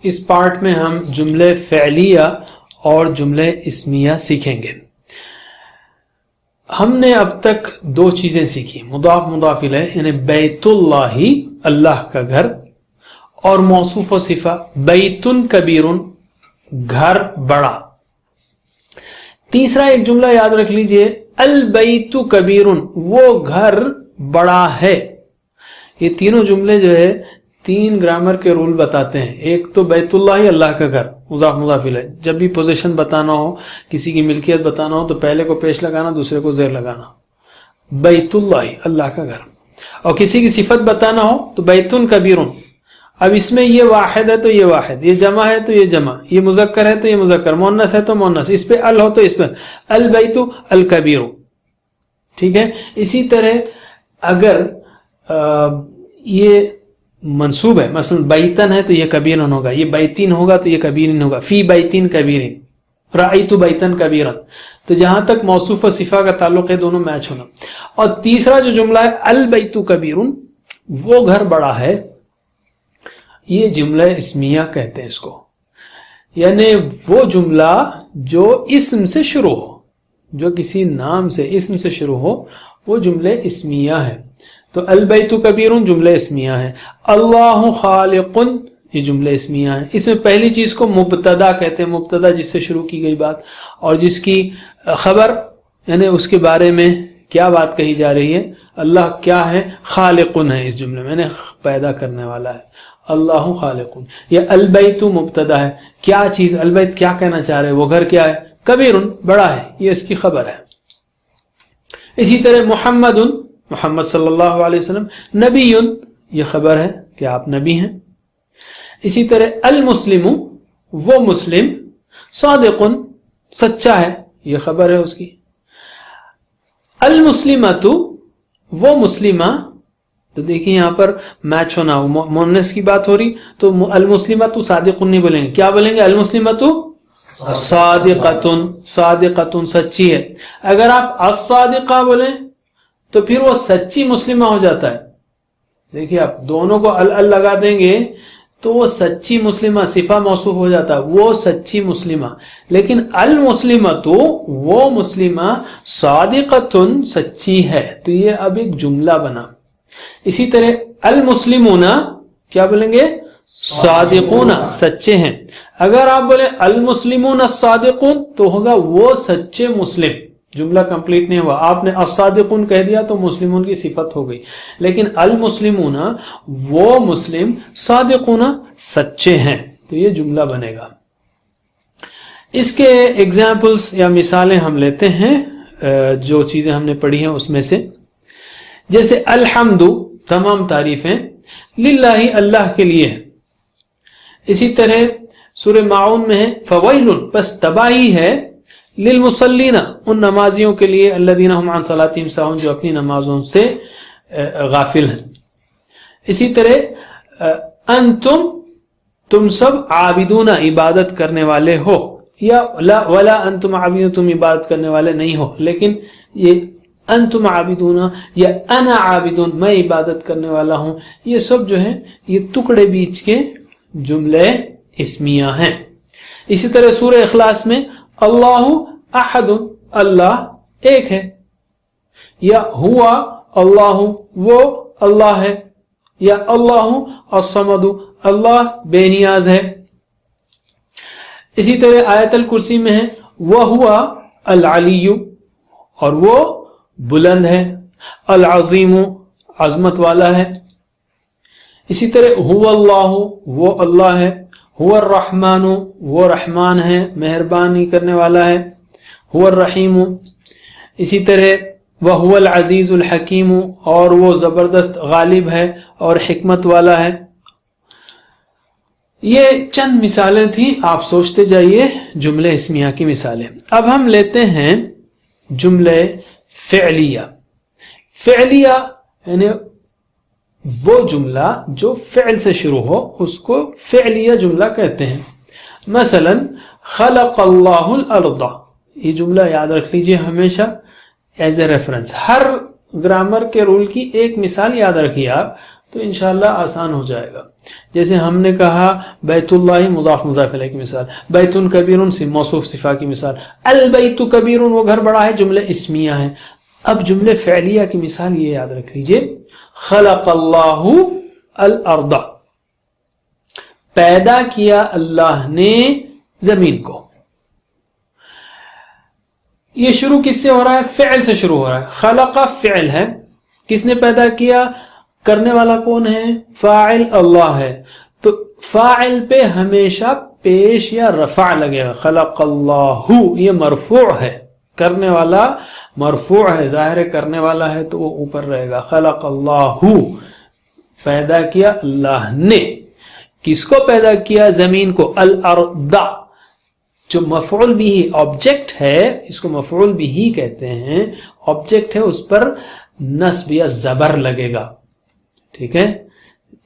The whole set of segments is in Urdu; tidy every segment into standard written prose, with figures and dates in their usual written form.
اس پارٹ میں ہم جملے فعلیہ اور جملے اسمیہ سیکھیں گے. ہم نے اب تک دو چیزیں سیکھی، مضاف مضاف الیہ یعنی بیت اللہ اللہ کا گھر، اور موصوف و صفہ بیت کبیر گھر بڑا. تیسرا ایک جملہ یاد رکھ لیجئے، البیت کبیر وہ گھر بڑا ہے. یہ تینوں جملے جو ہے تین گرامر کے رول بتاتے ہیں. ایک تو بیت اللہ اللہ کا گھر مضاف مضاف الیہ، جب بھی پوزیشن بتانا ہو، کسی کی ملکیت بتانا ہو تو پہلے کو پیش لگانا، دوسرے کو زیر لگانا، بیت اللہ اللہ کا گھر. اور کسی کی صفت بتانا ہو تو بیتن کبیر. اب اس میں یہ واحد ہے تو یہ واحد، یہ جمع ہے تو یہ جمع، یہ مذکر ہے تو یہ مذکر، مؤنث ہے تو مؤنث، اس پہ ال ہو تو اس پہ البیت الکبیر. ٹھیک ہے. اسی طرح اگر یہ منصوب ہے، مثلا بیتن ہے تو یہ کبیرن ہوگا، یہ بیتین ہوگا تو یہ کبیرن ہوگا، فی بیتین کبیرن، رأیت بیتن کبیرن. تو جہاں تک موصوف و صفہ کا تعلق ہے دونوں میچ ہونا. اور تیسرا جو جملہ ہے البیت کبیرن وہ گھر بڑا ہے، یہ جملہ اسمیہ کہتے ہیں اس کو. یعنی وہ جملہ جو اسم سے شروع ہو، جو کسی نام سے اسم سے شروع ہو، وہ جملے اسمیہ ہے. تو البیت کبیر جملے اسمیہ ہے. اللہ خالق یہ جملے اسمیہ ہے. اس میں پہلی چیز کو مبتدا کہتے ہیں، مبتدا جس سے شروع کی گئی بات، اور جس کی خبر یعنی اس کے بارے میں کیا بات کہی جا رہی ہے. اللہ کیا ہے؟ خالقن ہے اس جملے میں، یعنی پیدا کرنے والا ہے. اللہ خالقن. یہ البیت مبتدا ہے. کیا چیز البیت کیا کہنا چاہ رہے، وہ گھر کیا ہے؟ کبیرن بڑا ہے، یہ اس کی خبر ہے. اسی طرح محمد محمد صلی اللہ علیہ وسلم، نبی یہ خبر ہے کہ آپ نبی ہیں. اسی طرح المسلم وہ مسلم، صادق سچا ہے، یہ خبر ہے اس کی. المسلمۃ وہ مسلمہ، تو دیکھیں یہاں پر میچ ہونا، مؤنث کی بات ہو رہی تو المسلمۃ صادق نہیں بولیں گے، کیا بولیں گے؟ المسلمۃ صادقۃ، صادقۃ سچی ہے. اگر آپ الصادقہ بولیں تو پھر وہ سچی مسلمہ ہو جاتا ہے. دیکھیے آپ دونوں کو ال لگا دیں گے تو وہ سچی مسلمہ صفہ موصوف ہو جاتا ہے، وہ سچی مسلمہ. لیکن المسلمہ تو وہ مسلمہ، صادقۃ سچی ہے، تو یہ اب ایک جملہ بنا. اسی طرح المسلمون کیا بولیں گے؟ صادقون سچے ہیں. اگر آپ بولیں المسلمون الصادقون تو ہوگا وہ سچے مسلم. جملہ کمپلیٹ نہیں ہوا، آپ نے الصادقون کہہ دیا تو مسلمون کی صفت ہو گئی. لیکن المسلمون وہ مسلم، صادقون سچے ہیں، تو یہ جملہ بنے گا. اس کے ایگزامپلس یا مثالیں ہم لیتے ہیں جو چیزیں ہم نے پڑھی ہیں اس میں سے. جیسے الحمد تمام تعریفیں للہ اللہ کے لیے ہیں. اسی طرح سورہ ماعون میں ہے فویل بس تباہی ہے، للمصلین ان نمازیوں کے لیے، الذین هم عن صلاتهم ساہون جو اپنی نمازوں سے غافل ہیں. اسی طرح انتم تم سب عابدون عبادت کرنے والے ہو، یا لا ولا انتم عابدون تم عبادت کرنے والے نہیں ہو. لیکن یہ انتم عابدون یا انا عابدون میں عبادت کرنے والا ہوں، یہ سب جو ہیں یہ ٹکڑے بیچ کے جملے اسمیہ ہیں. اسی طرح سورہ اخلاص میں اللہ احد اللہ ایک ہے، یا ہوا اللہ وہ اللہ ہے، یا اللہ الصمد اللہ بے نیاز ہے. اسی طرح آیت الکرسی میں ہے وہوا العلی اور وہ بلند ہے، العظیم عظمت والا ہے. اسی طرح هو اللہ وہ اللہ ہے، هو الرحمن وہ رحمان ہے، مہربانی کرنے والا ہے، هو الرحیم. اسی طرح وهو العزیز الحکیم اور وہ زبردست غالب ہے اور حکمت والا ہے. یہ چند مثالیں تھیں، آپ سوچتے جائیے جملے اسمیہ کی مثالیں. اب ہم لیتے ہیں جملے فعلیہ. فعلیہ یعنی وہ جملہ جو فعل سے شروع ہو اس کو فعلیہ جملہ کہتے ہیں. مثلا خلق اللہ الارض، یہ جملہ یاد رکھ لیجئے ہمیشہ as a reference. Hare grammar کے رول کی ایک مثال یاد رکھیے آپ. تو انشاءاللہ آسان ہو جائے گا. جیسے ہم نے کہا بیت اللہ مضاف مضاف الیہ کی مثال، بیت کبیر موصوف صفہ کی مثال، البیت کبیر وہ گھر بڑا ہے، جملے اسمیہ ہیں. اب جملے فعلیہ کی مثال یہ یاد رکھ لیجئے، خلق اللہ الارض، پیدا کیا اللہ نے زمین کو. یہ شروع کس سے ہو رہا ہے؟ فعل سے شروع ہو رہا ہے. خلق فعل ہے، کس نے پیدا کیا؟ کرنے والا کون ہے؟ فاعل اللہ ہے. تو فاعل پہ ہمیشہ پیش یا رفع لگے گا. خلق اللہ یہ مرفوع ہے، کرنے والا مرفوع ہے، ظاہر کرنے والا ہے تو وہ اوپر رہے گا. خلق اللہ پیدا کیا اللہ نے. کس کو پیدا کیا؟ زمین کو. الارض جو مفعول بھی آبجیکٹ ہے، اس کو مفعول بھی کہتے ہیں، آبجیکٹ ہے، اس پر نصب یا زبر لگے گا. ٹھیک ہے،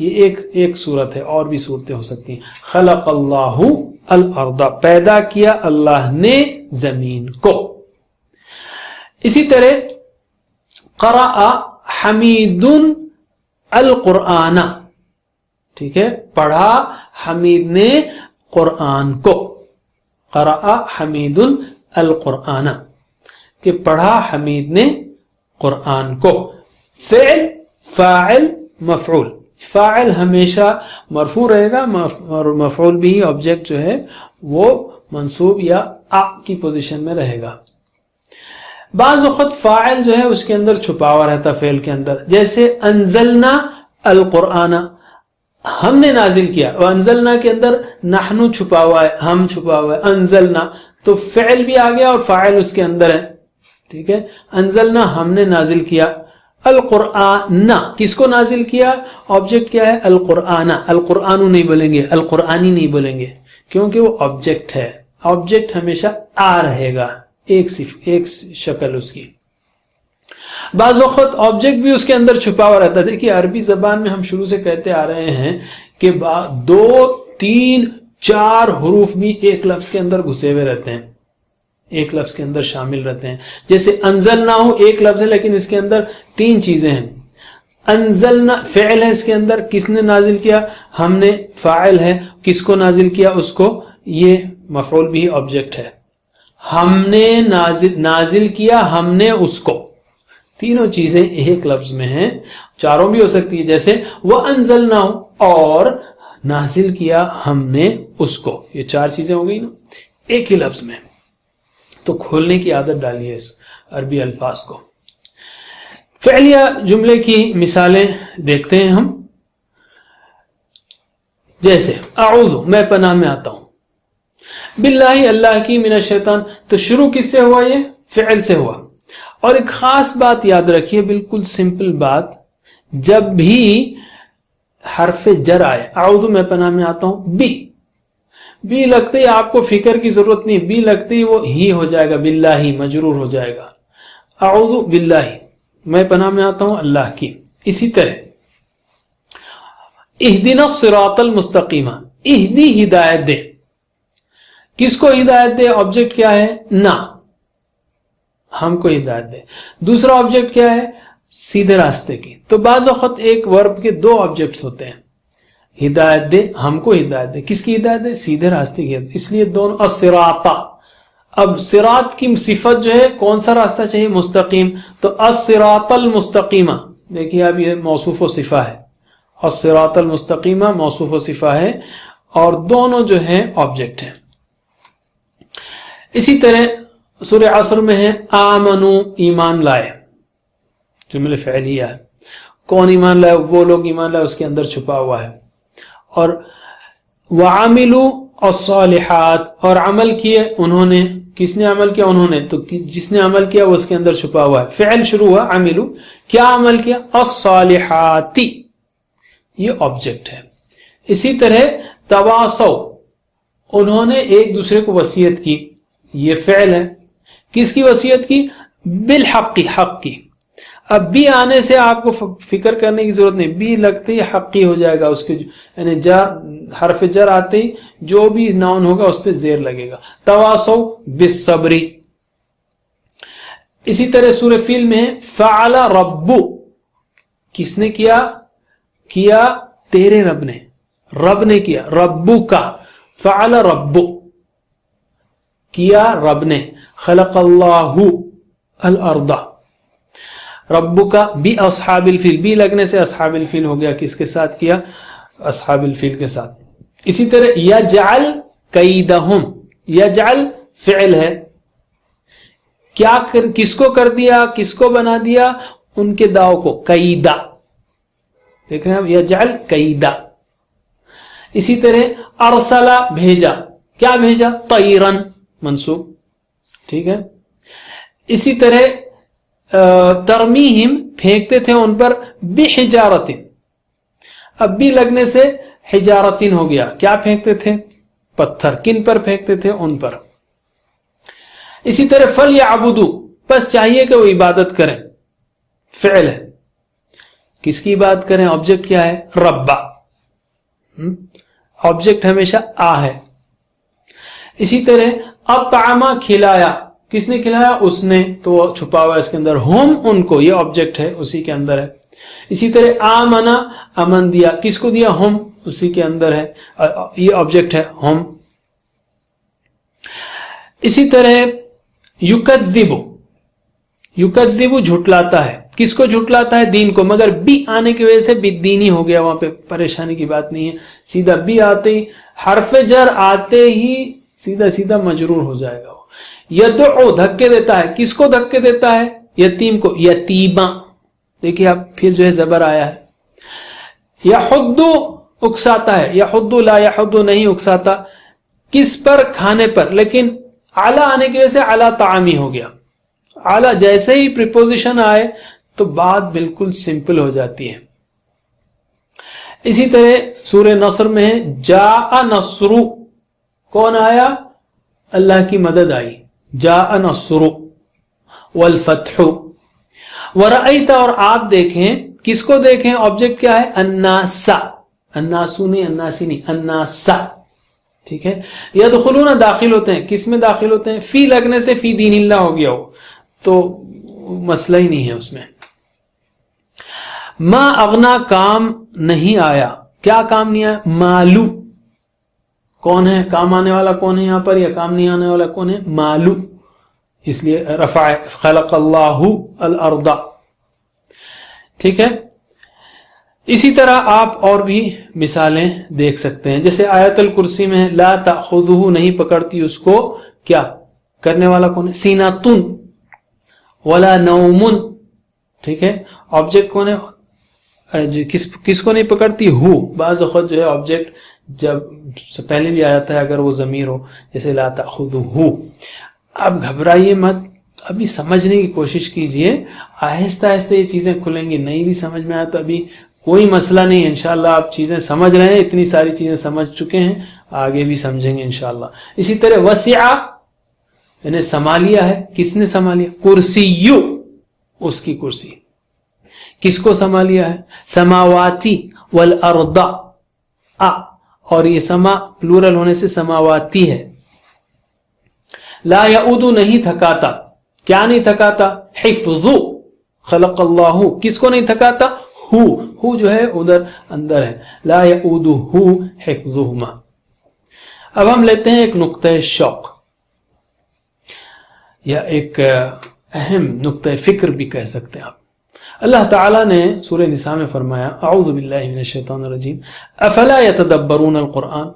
یہ ایک صورت ہے، اور بھی صورتیں ہو سکتی ہیں. خلق اللہ الارض، پیدا کیا اللہ نے زمین کو. اسی طرح قرأ حمید القرآن، ٹھیک ہے، پڑھا حمید نے قرآن کو. قرأ حمید القرآن کہ پڑھا حمید نے قرآن کو. فعل فاعل مفعول، فاعل ہمیشہ مرفوع رہے گا اور مفعول بھی آبجیکٹ جو ہے وہ منصوب یا کی پوزیشن میں رہے گا. بعض وقت فاعل جو ہے اس کے اندر چھپا ہوا رہتا فعل کے اندر، جیسے انزلنا القرآن، ہم نے نازل کیا. انزلنا کے اندر نحن چھپا ہوا ہے، ہم چھپا ہوا ہے. انزلنا تو فعل بھی آ گیا اور فاعل اس کے اندر ہے. ٹھیک ہے، انزلنا ہم نے نازل کیا. القرآن کس کو نازل کیا؟ آبجیکٹ کیا ہے؟ القرآن. القرآن نہیں بولیں گے، القرآنی نہیں بولیں گے، کیونکہ وہ آبجیکٹ ہے. آبجیکٹ ہمیشہ آ رہے گا، ایک شکل اس کی. بعض وقت آبجیکٹ بھی اس کے اندر چھپا ہوا رہتا ہے. دیکھیے عربی زبان میں ہم شروع سے کہتے آ رہے ہیں کہ 2 3 4 حروف بھی ایک لفظ کے اندر گھسے ہوئے رہتے ہیں، ایک لفظ کے اندر شامل رہتے ہیں. جیسے انزلنا ایک لفظ ہے لیکن اس کے اندر 3 چیزیں ہیں. انزلنا فعل ہے، اس کے اندر کس نے نازل کیا؟ ہم نے. فاعل ہے، کس کو نازل کیا؟ اس کو. یہ مفعول بھی آبجیکٹ ہے. ہم نے نازل کیا ہم نے اس کو. تینوں چیزیں ایک لفظ میں ہیں، چاروں بھی ہو سکتی ہے. جیسے وَأَنزَلْنَاهُ اور نازل کیا ہم نے اس کو. یہ 4 چیزیں ہو گئی نا ایک ہی لفظ میں. تو کھولنے کی عادت ڈالیے اس عربی الفاظ کو. فعلیہ جملے کی مثالیں دیکھتے ہیں ہم. جیسے اعوذ میں پناہ میں آتا ہوں، باللہ اللہ کی، من الشیطان. تو شروع کس سے ہوا؟ یہ فعل سے ہوا. اور ایک خاص بات یاد رکھیے، بالکل سمپل بات، جب بھی حرف جر آئے، اعوذ میں پناہ میں آتا ہوں، بی لگتے ہی آپ کو فکر کی ضرورت نہیں، بی لگتے ہی وہ ہی ہو جائے گا، باللہ مجرور ہو جائے گا. اعوذ باللہ میں پناہ میں آتا ہوں اللہ کی. اسی طرح اہدنا الصراط المستقیم، اہدی ہدایت دے. کس کو ہدایت دے؟ آبجیکٹ کیا ہے؟ نہ، ہم کو ہدایت دے. دوسرا آبجیکٹ کیا ہے؟ سیدھے راستے کی. تو بعض وقت ایک ورب کے 2 آبجیکٹس ہوتے ہیں. ہدایت دے، ہم کو ہدایت دے. کس کی ہدایت دے؟ سیدھے راستے کی. اس لیے دونوں الصراط. اب صراط کی صفت جو ہے کون سا راستہ چاہیے؟ مستقیم. تو الصراط المستقیم، دیکھیے اب یہ موصوف و صفہ ہے. الصراط المستقیم موصوف و صفہ ہے اور دونوں جو ہیں آبجیکٹ ہیں. اسی طرح سورہ عصر میں ہے آمنو، ایمان لائے، جملے فعلیہ ہے. کون ایمان لائے؟ وہ لوگ ایمان لائے، اس کے اندر چھپا ہوا ہے. اور وعملوا الصالحات، اور عمل کیے انہوں نے. کس نے عمل کیا؟ انہوں نے. تو جس نے عمل کیا وہ اس کے اندر چھپا ہوا ہے. فعل شروع ہوا عملوا، کیا عمل کیا؟ الصالحات، یہ آبجیکٹ ہے. اسی طرح تواصوا، انہوں نے ایک دوسرے کو وصیت کی، یہ فعل ہے. کس کی وصیت کی؟ بالحق، حق کی. اب بھی آنے سے آپ کو فکر کرنے کی ضرورت نہیں، بھی لگتے ہی حقی ہو جائے گا. اس کے یعنی جر، حرف جر آتے ہی جو بھی ناؤن ہوگا اس پہ زیر لگے گا. تواصوا بالصبر. اسی طرح سورہ فیل میں ہے فعل رب، کس نے کیا؟ کیا تیرے رب نے، رب نے کیا، ربو کا فعل ربو کیا رب نے، خلق اللہ الارض، ربو کا بی اصحاب الفیل، بی لگنے سے اصحاب الفیل ہو گیا، کس کے ساتھ کیا، اصحاب الفیل کے ساتھ. اسی طرح یجعل کیدہم، یجعل فعل ہے، کیا کس کو کر دیا، کس کو بنا دیا، ان کے داؤ کو، کیدا، دیکھ رہے ہیں یجعل کیدا. اسی طرح ارسلا بھیجا، کیا بھیجا، طیرن منصوب، ٹھیک ہے. اسی طرح ترمیہم پھینکتے تھے ان پر بحجارت، اب بھی لگنے سے حجارتن ہو گیا، کیا پھینکتے تھے، پتھر، کن پر پھینکتے تھے، ان پر. اسی طرح فلیعبدوا، بس چاہیے کہ وہ عبادت کریں، فعل ہے، کس کی عبادت کریں، آبجیکٹ کیا ہے، ربا، آبجیکٹ ہمیشہ آ ہے. اسی طرح اطعما کھلایا، کس نے کھلایا، اس نے، تو چھپا ہوا اس کے اندر، ہم ان کو، یہ آبجیکٹ ہے اسی کے اندر ہے. اسی طرح آمنا امن دیا، کس کو دیا، ہم، اسی کے اندر ہے، یہ آبجیکٹ ہے ہم. اسی طرح یکذب، یکذب جھٹلاتا ہے، کس کو جھٹلاتا ہے، دین کو، مگر بی آنے کی وجہ سے بدینی ہو گیا، وہاں پہ پریشانی کی بات نہیں ہے، سیدھا بی آتے ہی، حرف جر آتے ہی سیدھا سیدھا مجرور ہو جائے گا. یدعو دھکے دیتا ہے، کس کو دھکے دیتا ہے، یتیم کو، یتیما، دیکھیے اب پھر جو ہے زبر آیا ہے. یحدو اکساتا ہے، یحدو لا یحدو نہیں اکساتا، کس پر، کھانے پر، لیکن اعلی آنے کی وجہ سے اعلی طعامی ہو گیا. اعلی جیسے ہی پریپوزیشن آئے تو بات بالکل سمپل ہو جاتی ہے. اسی طرح سورہ نصر میں ہے جاء نصر، کون آیا، اللہ کی مدد آئی، جاء نصر والفتح. ورأیت، اور آپ دیکھیں، کس کو دیکھیں، آبجیکٹ کیا ہے، الناس، الناسو نہیں، الناسی نہیں، الناس، ٹھیک ہے. یدخلون داخل ہوتے ہیں، کس میں داخل ہوتے ہیں، فی لگنے سے فی دین اللہ ہو گیا ہو تو مسئلہ ہی نہیں ہے اس میں. ما اغنا کام نہیں آیا، کیا کام نہیں آیا، مالو، کون ہے کام آنے والا، کون ہے یہاں پر، یا کام نہیں آنے والا کون ہے، مالو، اس لیے رفع، خلق اللہ الارض، ٹھیک ہے. اسی طرح آپ اور بھی مثالیں دیکھ سکتے ہیں، جیسے آیت الکرسی میں لا تأخذہ، نہیں پکڑتی اس کو، کیا کرنے والا کون ہے، سیناتن ولا نومن، ٹھیک ہے. آبجیکٹ کون ہے، کس کو نہیں پکڑتی، ہو. بعض وقت جو ہے آبجیکٹ جب سے پہلے بھی آتا ہے اگر وہ ضمیر ہو، جیسے لا تأخذہ. اب گھبرائیے مت، ابھی سمجھنے کی کوشش کیجئے، آہستہ آہستہ یہ چیزیں کھلیں گی. نہیں بھی سمجھ میں آیا تو ابھی کوئی مسئلہ نہیں ہے، انشاءاللہ آپ چیزیں سمجھ رہے ہیں، اتنی ساری چیزیں سمجھ چکے ہیں، آگے بھی سمجھیں گے انشاءاللہ. اسی طرح وسع، یعنی سنبھالیا ہے، کس نے سنبھالیا، کرسیو، اس کی کرسی، کس کو سنبھالیا ہے، سماواتی والارض، اور یہ سما پلورل ہونے سے سماواتی ہے. لا یعود، نہیں تھکاتا، کیا نہیں تھکاتا، حفظ، خلق اللہ، کس کو نہیں تھکاتا، ہو جو ہے ادھر اندر ہے، لا یعودہ حفظہما. اب ہم لیتے ہیں ایک نقطہ شوق، یا ایک اہم نقطہ فکر بھی کہہ سکتے ہیں آپ. اللہ تعالیٰ نے سورہ نساء میں فرمایا اعوذ باللہ من الشیطان الرجیم افلا یتدبرون القرآن،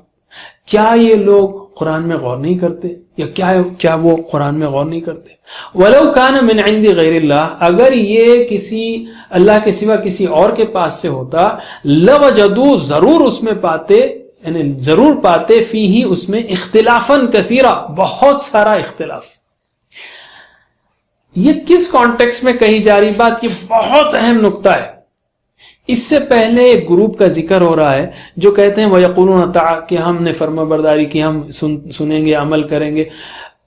کیا یہ لوگ قرآن میں غور نہیں کرتے، یا کیا وہ قرآن میں غور نہیں کرتے. ولو کان من عند غیر اللہ، اگر یہ کسی اللہ کے سوا کسی اور کے پاس سے ہوتا، لوجدوا، ضرور اس میں پاتے، یعنی ضرور پاتے، فیہ، اس میں، اختلافاً کثیرا، بہت سارا اختلاف. یہ کس کانٹیکس میں کہی جا رہی بات، یہ بہت اہم نقطہ ہے. اس سے پہلے ایک گروپ کا ذکر ہو رہا ہے جو کہتے ہیں وَيَقُولُونَ کہ ہم نے فرما برداری کی، ہم سنیں گے، عمل کریں گے.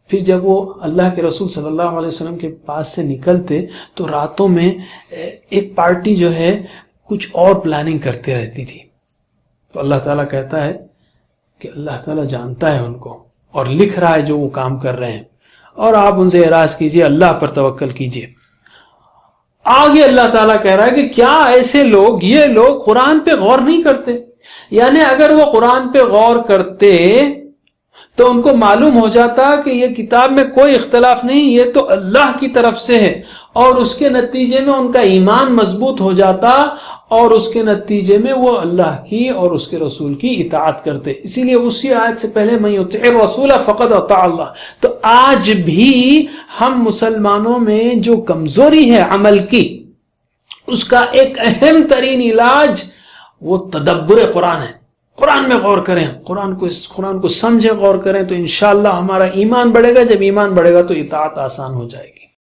پھر جب وہ اللہ کے رسول صلی اللہ علیہ وسلم کے پاس سے نکلتے تو راتوں میں ایک پارٹی جو ہے کچھ اور پلاننگ کرتے رہتی تھی. تو اللہ تعالیٰ کہتا ہے کہ اللہ تعالیٰ جانتا ہے ان کو اور لکھ رہا ہے جو وہ کام کر رہے ہیں، اور آپ ان سے اعراض کیجئے، اللہ پر توکل کیجئے. آگے اللہ تعالیٰ کہہ رہا ہے کہ کیا ایسے لوگ، یہ لوگ قرآن پہ غور نہیں کرتے؟ یعنی اگر وہ قرآن پہ غور کرتے تو ان کو معلوم ہو جاتا کہ یہ کتاب میں کوئی اختلاف نہیں، یہ تو اللہ کی طرف سے ہے، اور اس کے نتیجے میں ان کا ایمان مضبوط ہو جاتا، اور اس کے نتیجے میں وہ اللہ کی اور اس کے رسول کی اطاعت کرتے۔ اسی لیے اسی آیت سے پہلے من یطع الرسول فقد اطاع اللہ۔ تو آج بھی ہم مسلمانوں میں جو کمزوری ہے عمل کی، اس کا ایک اہم ترین علاج وہ تدبر قرآن ہے۔ قرآن میں غور کریں، قرآن کو سمجھیں، غور کریں، تو انشاءاللہ ہمارا ایمان بڑھے گا۔ جب ایمان بڑھے گا تو اطاعت آسان ہو جائے گی۔